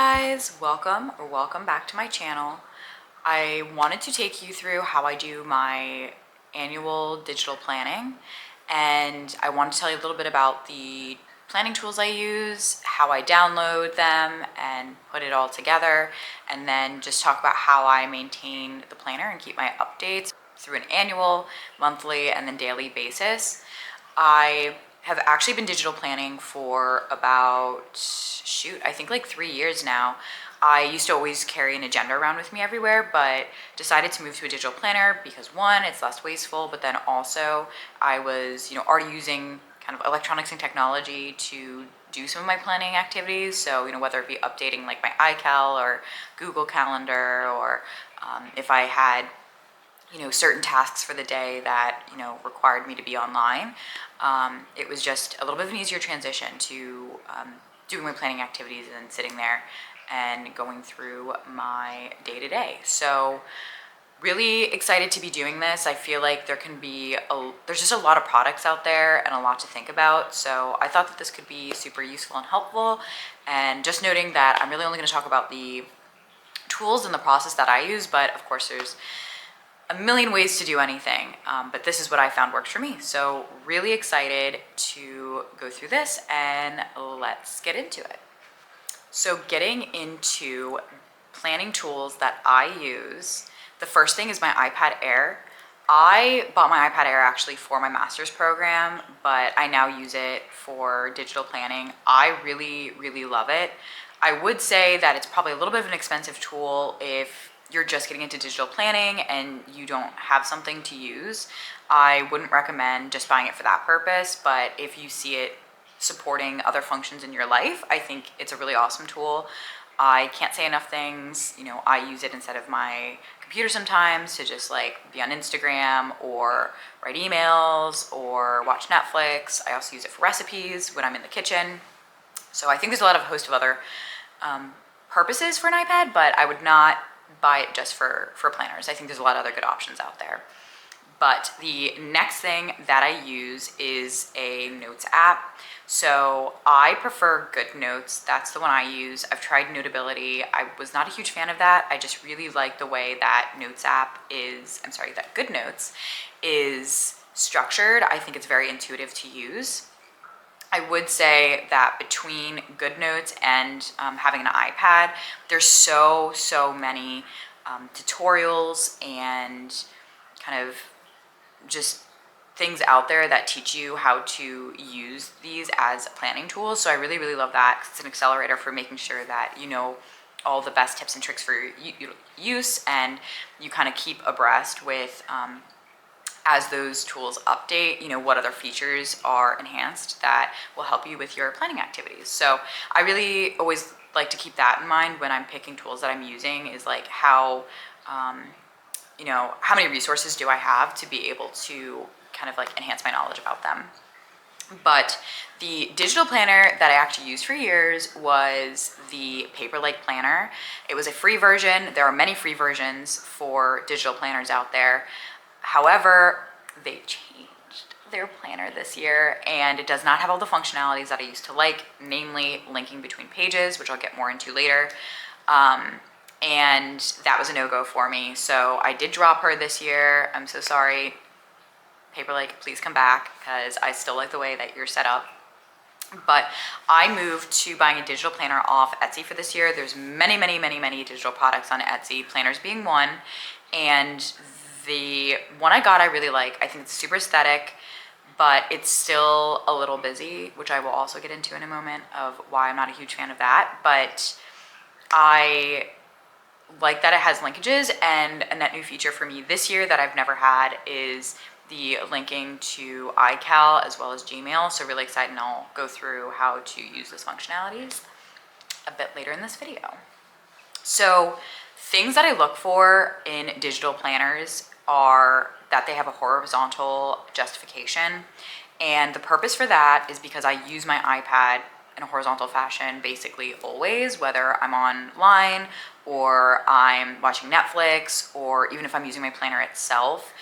guys, welcome back to my channel. I wanted to take you through how I do my annual digital planning, and I want to tell you a little bit about the planning tools I use, how I download them and put it all together, and then just talk about how I maintain the planner and keep my updates through an annual, monthly, and then daily basis. I have actually been digital planning for about, I think like 3 years now. I used to always carry an agenda around with me everywhere, but decided to move to a digital planner because one, it's less wasteful, but then also I was, already using kind of electronics and technology to do some of my planning activities. So, whether it be updating like my iCal or Google Calendar, or if I had certain tasks for the day that, required me to be online. It was just a little bit of an easier transition to doing my planning activities and sitting there and going through my day-to-day. So really excited to be doing this. I feel like there's just a lot of products out there and a lot to think about. So I thought that this could be super useful and helpful. And just noting that I'm really only going to talk about the tools and the process that I use, but of course there's a million ways to do anything, but this is what I found works for me. So really excited to go through this, and let's get into it. So getting into planning tools that I use, the first thing is my iPad Air. I bought my iPad Air actually for my master's program, but I now use it for digital planning. I really, really love it. I would say that it's probably a little bit of an expensive tool if you're just getting into digital planning and you don't have something to use. I wouldn't recommend just buying it for that purpose, but if you see it supporting other functions in your life, I think it's a really awesome tool. I can't say enough things. I use it instead of my computer sometimes to just like be on Instagram or write emails or watch Netflix. I also use it for recipes when I'm in the kitchen. So I think there's a host of other purposes for an iPad, but I would not buy it just for planners. I think there's a lot of other good options out there. But the next thing that I use is a notes app. So I prefer GoodNotes. That's the one I use. I've tried Notability. I was not a huge fan of that. I just really like the way that that GoodNotes is structured. I think it's very intuitive to use. I would say that between GoodNotes and having an iPad, there's so many tutorials and kind of just things out there that teach you how to use these as planning tools. So I really, really love that because it's an accelerator for making sure that you know all the best tips and tricks for use, and you kind of keep abreast with as those tools update, what other features are enhanced that will help you with your planning activities. So I really always like to keep that in mind when I'm picking tools that I'm using, is like how many resources do I have to be able to kind of like enhance my knowledge about them. But the digital planner that I actually used for years was the Paperlike Planner. It was a free version. There are many free versions for digital planners out there. However, they changed their planner this year, and it does not have all the functionalities that I used to like, namely linking between pages, which I'll get more into later. And that was a no-go for me. So I did drop her this year. I'm so sorry. Paperlike, please come back, because I still like the way that you're set up. But I moved to buying a digital planner off Etsy for this year. There's many digital products on Etsy, planners being one. And the one I got I really like. I think it's super aesthetic, but it's still a little busy, which I will also get into in a moment of why I'm not a huge fan of that. But I like that it has linkages, and a net new feature for me this year that I've never had is the linking to iCal as well as Gmail. So really excited, and I'll go through how to use those functionalities a bit later in this video. So things that I look for in digital planners are that they have a horizontal justification. And the purpose for that is because I use my iPad in a horizontal fashion basically always, whether I'm online or I'm watching Netflix, or even if I'm using my planner itself.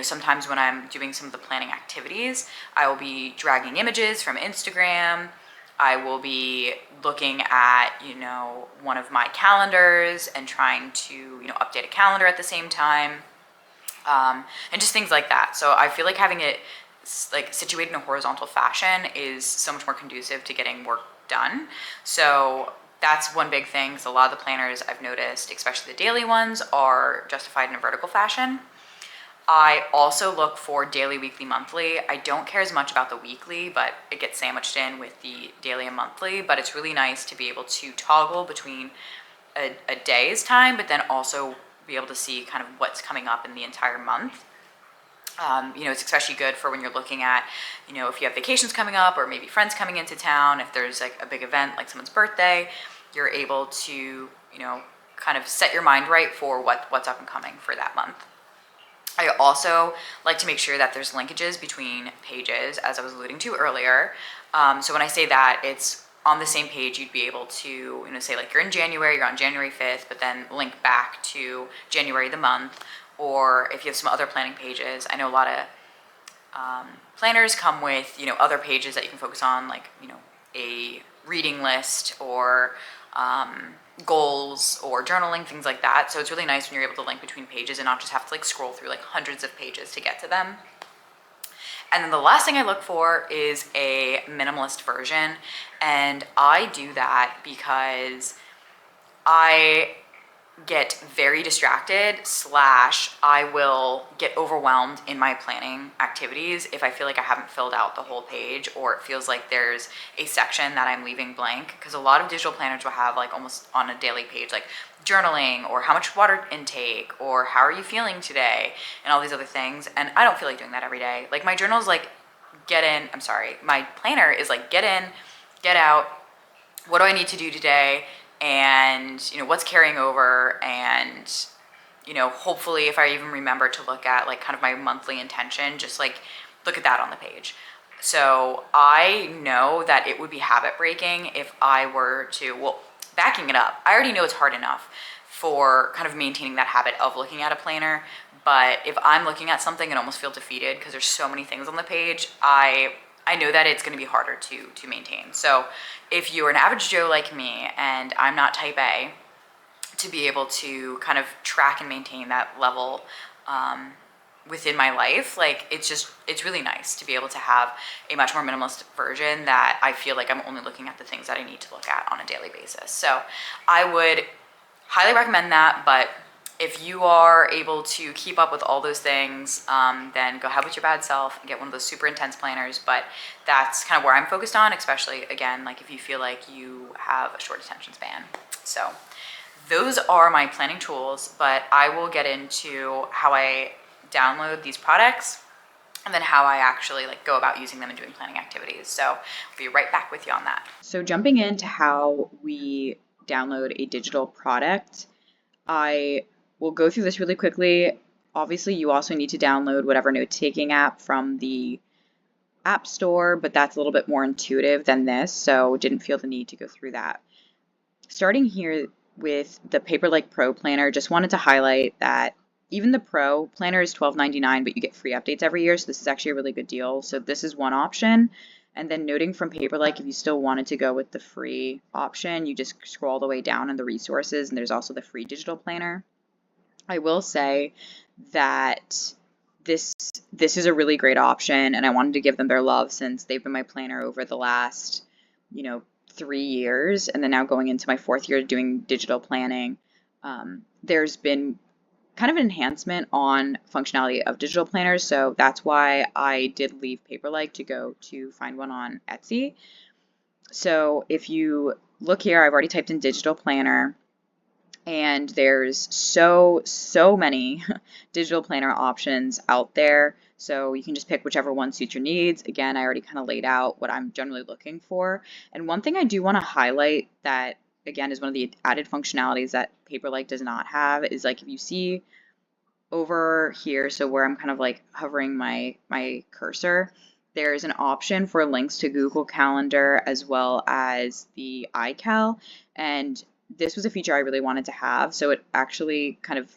Sometimes when I'm doing some of the planning activities, I will be dragging images from Instagram I will be looking at, one of my calendars and trying to, update a calendar at the same time, and just things like that. So I feel like having it like situated in a horizontal fashion is so much more conducive to getting work done. So that's one big thing, because a lot of the planners I've noticed, especially the daily ones, are justified in a vertical fashion. I also look for daily, weekly, monthly. I don't care as much about the weekly, but it gets sandwiched in with the daily and monthly. But it's really nice to be able to toggle between a day's time, but then also be able to see kind of what's coming up in the entire month. It's especially good for when you're looking at, if you have vacations coming up or maybe friends coming into town, if there's like a big event like someone's birthday, you're able to, kind of set your mind right for what's up and coming for that month. I also like to make sure that there's linkages between pages, as I was alluding to earlier. So when I say that, it's on the same page, you'd be able to, say like you're in January, you're on January 5th, but then link back to January the month. Or if you have some other planning pages, I know a lot of planners come with, other pages that you can focus on, like, a reading list or goals or journaling, things like that. So it's really nice when you're able to link between pages and not just have to like scroll through like hundreds of pages to get to them. And then the last thing I look for is a minimalist version. And I do that because I get very distracted / I will get overwhelmed in my planning activities if I feel like I haven't filled out the whole page, or it feels like there's a section that I'm leaving blank, because a lot of digital planners will have like almost on a daily page like journaling or how much water intake or how are you feeling today and all these other things, and I don't feel like doing that every day. Like my journal is like my planner is like get in, get out, what do I need to do today, and what's carrying over, and hopefully if I even remember to look at like kind of my monthly intention, just like look at that on the page. So I know that it would be habit breaking if I were to, well, backing it up, I already know it's hard enough for kind of maintaining that habit of looking at a planner, but if I'm looking at something and almost feel defeated because there's so many things on the page, I know that it's going to be harder to maintain. So if you're an average Joe like me and I'm not type A, to be able to kind of track and maintain that level within my life, like it's really nice to be able to have a much more minimalist version that I feel like I'm only looking at the things that I need to look at on a daily basis. So I would highly recommend that, but if you are able to keep up with all those things, then go ahead with your bad self and get one of those super intense planners. But that's kind of where I'm focused on, especially again, like if you feel like you have a short attention span. So those are my planning tools, but I will get into how I download these products and then how I actually like go about using them and doing planning activities. So I'll be right back with you on that. So jumping into how we download a digital product, I will go through this really quickly. Obviously, you also need to download whatever note-taking app from the App Store, but that's a little bit more intuitive than this, so didn't feel the need to go through that. Starting here with the Paperlike Pro Planner, just wanted to highlight that even the Pro Planner is $12.99, but you get free updates every year, so this is actually a really good deal. So this is one option. And then noting from Paperlike, if you still wanted to go with the free option, you just scroll all the way down in the resources, and there's also the free digital planner. I will say that this is a really great option, and I wanted to give them their love since they've been my planner over the last, 3 years, and then now going into my 4th year doing digital planning. There's been kind of an enhancement on functionality of digital planners, so that's why I did leave Paperlike to go to find one on Etsy. So if you look here, I've already typed in digital planner, and there's so many digital planner options out there. So you can just pick whichever one suits your needs. Again, I already kind of laid out what I'm generally looking for. And one thing I do want to highlight that, again, is one of the added functionalities that Paperlike does not have is like if you see over here, so where I'm kind of like hovering my cursor, there's an option for links to Google Calendar as well as the iCal. And this was a feature I really wanted to have. So it actually kind of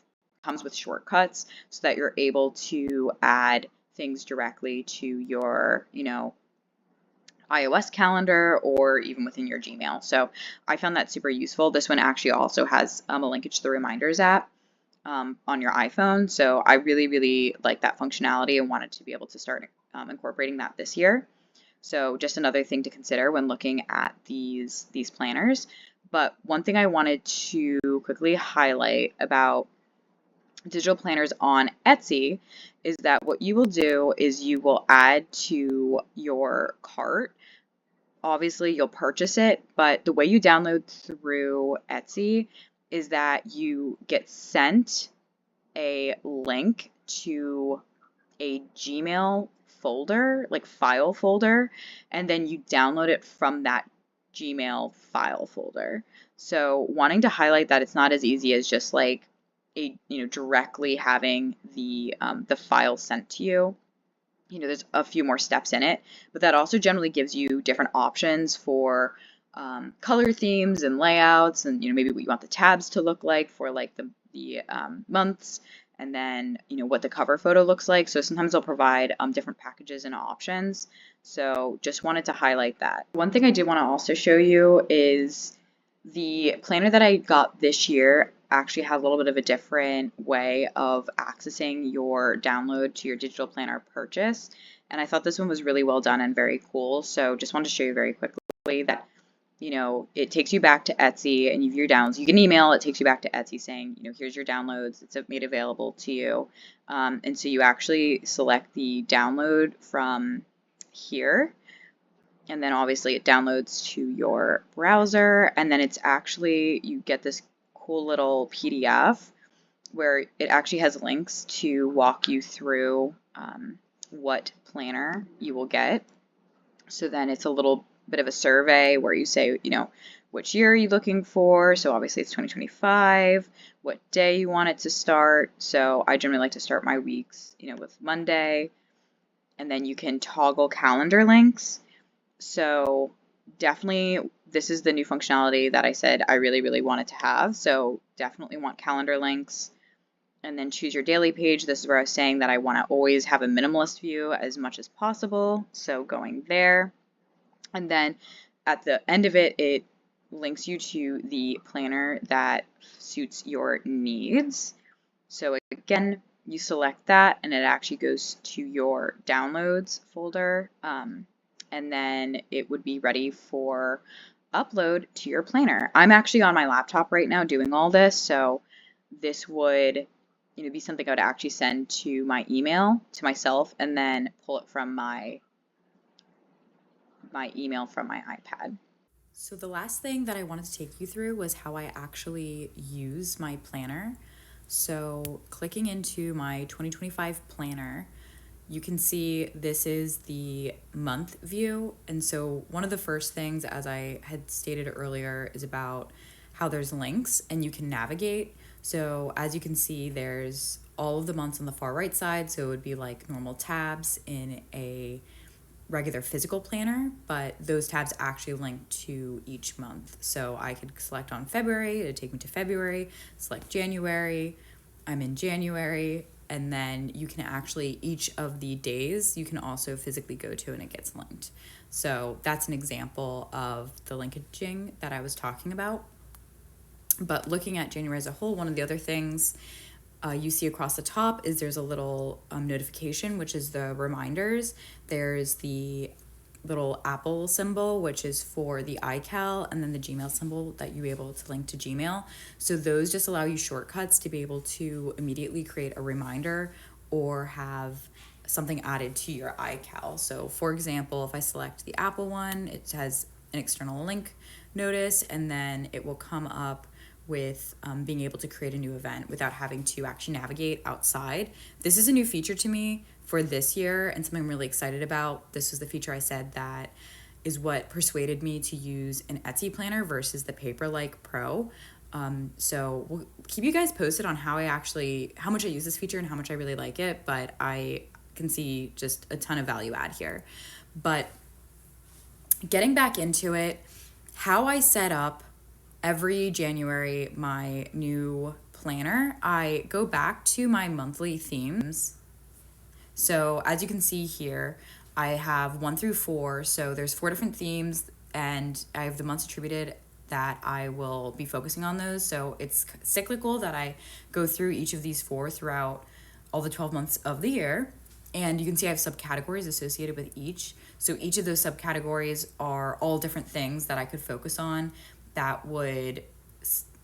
comes with shortcuts so that you're able to add things directly to your, iOS calendar or even within your Gmail. So I found that super useful. This one actually also has a linkage to the Reminders app on your iPhone. So I really, really like that functionality and wanted to be able to start incorporating that this year. So just another thing to consider when looking at these planners. But one thing I wanted to quickly highlight about digital planners on Etsy is that what you will do is you will add to your cart. Obviously, you'll purchase it, but the way you download through Etsy is that you get sent a link to a Gmail folder, like file folder, and then you download it from that Gmail file folder. So wanting to highlight that it's not as easy as just like directly having the file sent to you. There's a few more steps in it, but that also generally gives you different options for color themes and layouts, and maybe what you want the tabs to look like for like the months, and then what the cover photo looks like. So sometimes they'll provide different packages and options. So just wanted to highlight that. One thing I did want to also show you is the planner that I got this year actually has a little bit of a different way of accessing your download to your digital planner purchase. And I thought this one was really well done and very cool. So just wanted to show you very quickly that, it takes you back to Etsy and you view your downloads. You can email, it takes you back to Etsy saying, here's your downloads, it's made available to you. And so you actually select the download from here. And then obviously it downloads to your browser, and then it's actually, you get this cool little PDF where it actually has links to walk you through what planner you will get. So then it's a little bit of a survey where you say, which year are you looking for? So obviously it's 2025, what day you want it to start. So I generally like to start my weeks, with Monday, and then you can toggle calendar links. So definitely this is the new functionality that I said I really, really wanted to have. So definitely want calendar links. And then choose your daily page. This is where I was saying that I want to always have a minimalist view as much as possible. So going there. And then at the end of it, it links you to the planner that suits your needs. So again, you select that and it actually goes to your downloads folder. And then it would be ready for upload to your planner. I'm actually on my laptop right now doing all this, so this would be something I would actually send to my email to myself and then pull it from my email from my iPad. So the last thing that I wanted to take you through was how I actually use my planner. So clicking into my 2025 planner, you can see this is the month view. And so one of the first things, as I had stated earlier, is about how there's links and you can navigate. So as you can see, there's all of the months on the far right side. So it would be like normal tabs in a regular physical planner, but those tabs actually link to each month. So I could select on February, it'd take me to February, select January, I'm in January, and then you can actually, each of the days, you can also physically go to and it gets linked. So that's an example of the linkaging that I was talking about. But looking at January as a whole, one of the other things you see across the top is there's a little notification, which is the reminders. There's the little Apple symbol, which is for the iCal, and then the Gmail symbol that you're able to link to Gmail. So those just allow you shortcuts to be able to immediately create a reminder or have something added to your iCal. So for example, if I select the Apple one, it has an external link notice, and then it will come up with being able to create a new event without having to actually navigate outside. This is a new feature to me for this year and something I'm really excited about. This was the feature I said that is what persuaded me to use an Etsy planner versus the Paperlike Pro. So we'll keep you guys posted on how much I use this feature and how much I really like it, but I can see just a ton of value add here. But getting back into it, how I set up every January my new planner, I go back to my monthly themes. So as you can see here, I have 1 through 4, so there's 4 different themes, and I have the months attributed that I will be focusing on those. So it's cyclical that I go through each of these 4 throughout all the 12 months of the year. And you can see I have subcategories associated with each. So each of those subcategories are all different things that I could focus on that would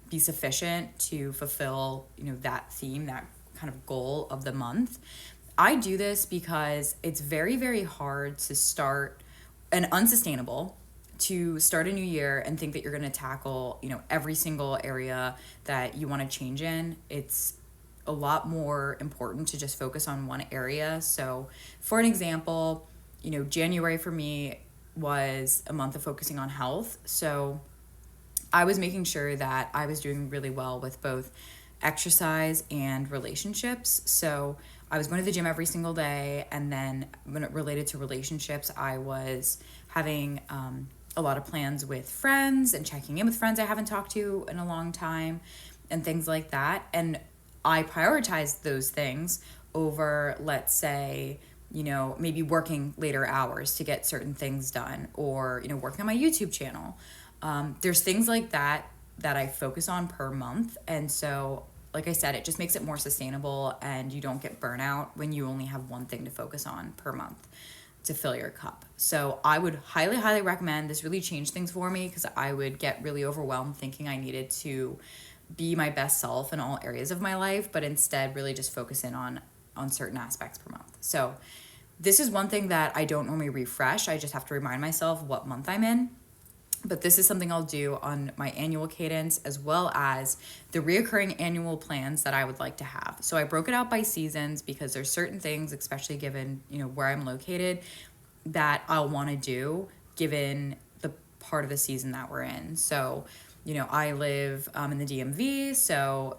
be sufficient to fulfill, that theme, that kind of goal of the month. I do this because it's very, very hard to start and unsustainable to start a new year and think that you're going to tackle, every single area that you want to change in. It's a lot more important to just focus on one area. So, for an example, January for me was a month of focusing on health. So, I was making sure that I was doing really well with both exercise and relationships. So I was going to the gym every single day. And then when it related to relationships, I was having a lot of plans with friends and checking in with friends I haven't talked to in a long time and things like that. And I prioritized those things over, let's say, maybe working later hours to get certain things done, or, working on my YouTube channel. There's things like that I focus on per month. And so, like I said, it just makes it more sustainable, and you don't get burnout when you only have one thing to focus on per month to fill your cup. So I would highly, highly recommend this. Really changed things for me, because I would get really overwhelmed thinking I needed to be my best self in all areas of my life, but instead really just focus in on certain aspects per month. So this is one thing that I don't normally refresh. I just have to remind myself what month I'm in. But this is something I'll do on my annual cadence, as well as the reoccurring annual plans that I would like to have. So I broke it out by seasons, because there's certain things, especially given, where I'm located, that I'll want to do given the part of the season that we're in. So, I live in the DMV, so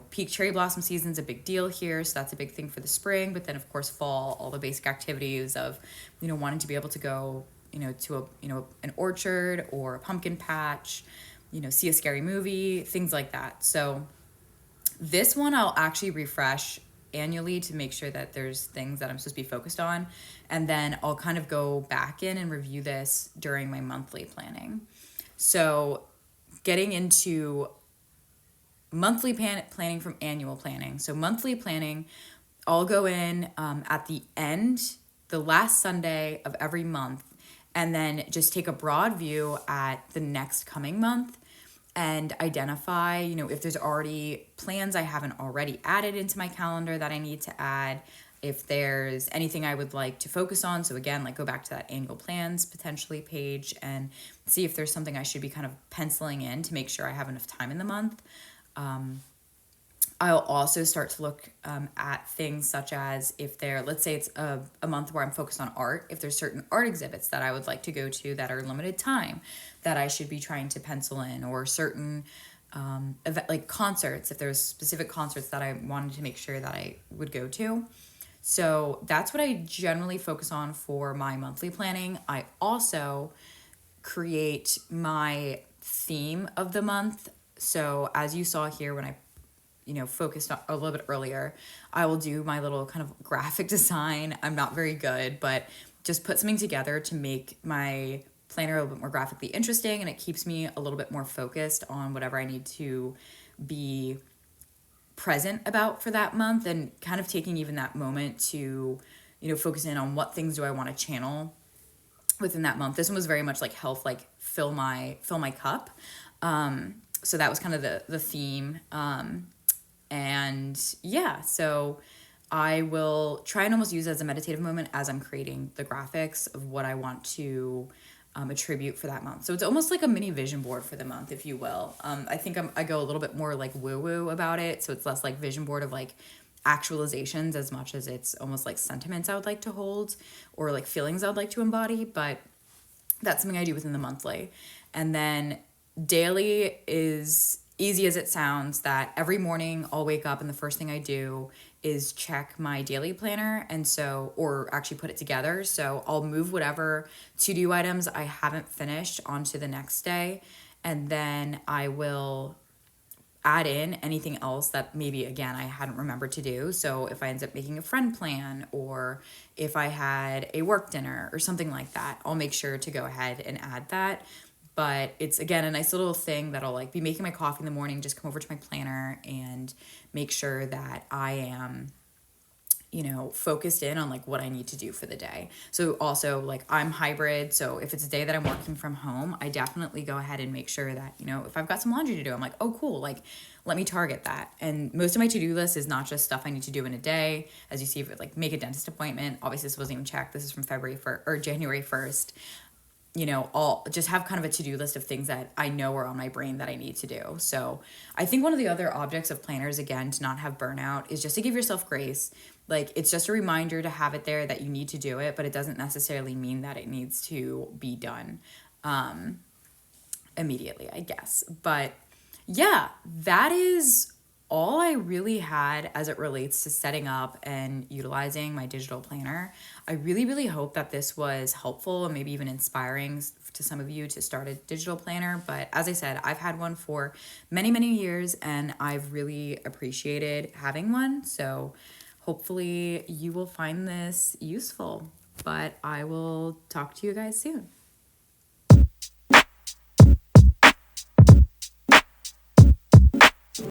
peak cherry blossom season is a big deal here. So that's a big thing for the spring. But then, of course, fall, all the basic activities of, wanting to be able to go, to an orchard or a pumpkin patch, see a scary movie, things like that. So this one I'll actually refresh annually to make sure that there's things that I'm supposed to be focused on. And then I'll kind of go back in and review this during my monthly planning. So getting into monthly planning from annual planning. So monthly planning, I'll go in at the end, the last Sunday of every month, and then just take a broad view at the next coming month and identify, if there's already plans I haven't already added into my calendar that I need to add, if there's anything I would like to focus on. So again, like go back to that annual plans potentially page and see if there's something I should be kind of penciling in to make sure I have enough time in the month. I'll also start to look at things such as, if there, let's say it's a month where I'm focused on art, if there's certain art exhibits that I would like to go to that are limited time that I should be trying to pencil in, or certain like concerts, if there's specific concerts that I wanted to make sure that I would go to. So that's what I generally focus on for my monthly planning. I also create my theme of the month. So as you saw here, when I focused on a little bit earlier, I will do my little kind of graphic design. I'm not very good, but just put something together to make my planner a little bit more graphically interesting, and it keeps me a little bit more focused on whatever I need to be present about for that month, and kind of taking even that moment to, focus in on what things do I want to channel within that month. This one was very much like health, like fill my cup. So that was kind of the theme. And yeah, so I will try and almost use it as a meditative moment as I'm creating the graphics of what I want to attribute for that month. So it's almost like a mini vision board for the month, if you will. I think I go a little bit more like woo-woo about it. So it's less like vision board of like actualizations as much as it's almost like sentiments I would like to hold, or like feelings I would like to embody. But that's something I do within the monthly. And then daily is easy as it sounds, that every morning I'll wake up and the first thing I do is check my daily planner, and so, or actually put it together. So I'll move whatever to-do items I haven't finished onto the next day, and then I will add in anything else that maybe, again, I hadn't remembered to do. So if I ended up making a friend plan, or if I had a work dinner or something like that, I'll make sure to go ahead and add that. But it's, again, a nice little thing that I'll like be making my coffee in the morning, just come over to my planner and make sure that I am, you know, focused in on like what I need to do for the day. So also, like, I'm hybrid, so if it's a day that I'm working from home, I definitely go ahead and make sure that, you know, if I've got some laundry to do, I'm like, oh cool, like let me target that. And most of my to-do list is not just stuff I need to do in a day. As you see, like make a dentist appointment. Obviously this wasn't even checked. This is from February 1st or January 1st. You know, I'll just have kind of a to-do list of things that I know are on my brain that I need to do. So I think one of the other objects of planners, again, to not have burnout, is just to give yourself grace. Like, it's just a reminder to have it there that you need to do it, but it doesn't necessarily mean that it needs to be done immediately, I guess. But yeah, that is all I really had as it relates to setting up and utilizing my digital planner. I really, really hope that this was helpful and maybe even inspiring to some of you to start a digital planner. But as I said, I've had one for many, many years, and I've really appreciated having one. So hopefully you will find this useful. But I will talk to you guys soon.